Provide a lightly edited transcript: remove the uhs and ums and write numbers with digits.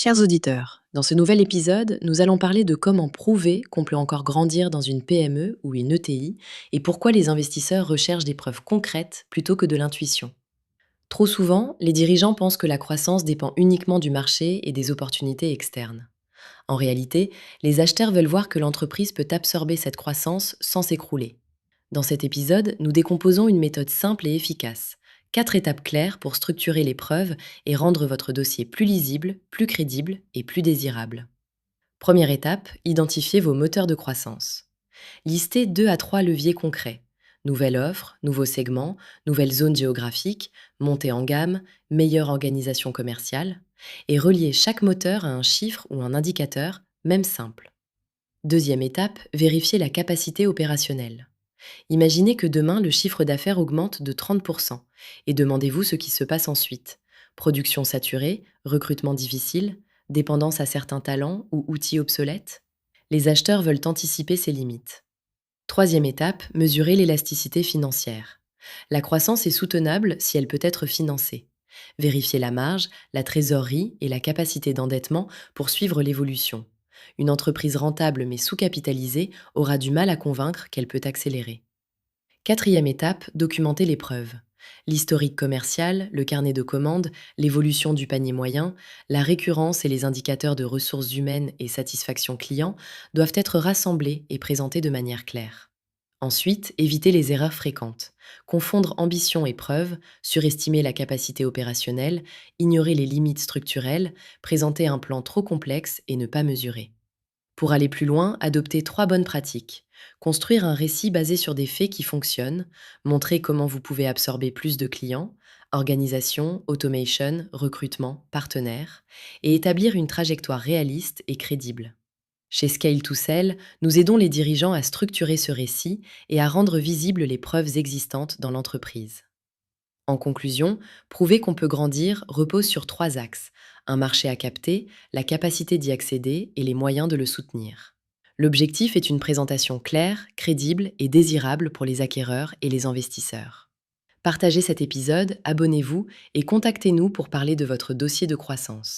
Chers auditeurs, dans ce nouvel épisode, nous allons parler de comment prouver qu'on peut encore grandir dans une PME ou une ETI et pourquoi les investisseurs recherchent des preuves concrètes plutôt que de l'intuition. Trop souvent, les dirigeants pensent que la croissance dépend uniquement du marché et des opportunités externes. En réalité, les acheteurs veulent voir que l'entreprise peut absorber cette croissance sans s'écrouler. Dans cet épisode, nous décomposons une méthode simple et efficace. 4 étapes claires pour structurer les preuves et rendre votre dossier plus lisible, plus crédible et plus désirable. Première étape, identifiez vos moteurs de croissance. Listez 2 à 3 leviers concrets. Nouvelle offre, nouveaux segments, nouvelles zones géographiques, montée en gamme, meilleure organisation commerciale, et reliez chaque moteur à un chiffre ou un indicateur, même simple. Deuxième étape, vérifiez la capacité opérationnelle. Imaginez que demain, le chiffre d'affaires augmente de 30% et demandez-vous ce qui se passe ensuite. Production saturée, recrutement difficile, dépendance à certains talents ou outils obsolètes. Les acheteurs veulent anticiper ces limites. Troisième étape, mesurer l'élasticité financière. La croissance est soutenable si elle peut être financée. Vérifiez la marge, la trésorerie et la capacité d'endettement pour suivre l'évolution. Une entreprise rentable mais sous-capitalisée aura du mal à convaincre qu'elle peut accélérer. Quatrième étape, documenter les preuves. L'historique commercial, le carnet de commandes, l'évolution du panier moyen, la récurrence et les indicateurs de ressources humaines et satisfaction client doivent être rassemblés et présentés de manière claire. Ensuite, évitez les erreurs fréquentes. Confondre ambition et preuve, surestimer la capacité opérationnelle, ignorer les limites structurelles, présenter un plan trop complexe et ne pas mesurer. Pour aller plus loin, adoptez 3 bonnes pratiques. Construire un récit basé sur des faits qui fonctionnent, montrer comment vous pouvez absorber plus de clients, organisation, automation, recrutement, partenaires, et établir une trajectoire réaliste et crédible. Chez Scale to Sell, nous aidons les dirigeants à structurer ce récit et à rendre visibles les preuves existantes dans l'entreprise. En conclusion, prouver qu'on peut grandir repose sur 3 axes: un marché à capter, la capacité d'y accéder et les moyens de le soutenir. L'objectif est une présentation claire, crédible et désirable pour les acquéreurs et les investisseurs. Partagez cet épisode, abonnez-vous et contactez-nous pour parler de votre dossier de croissance.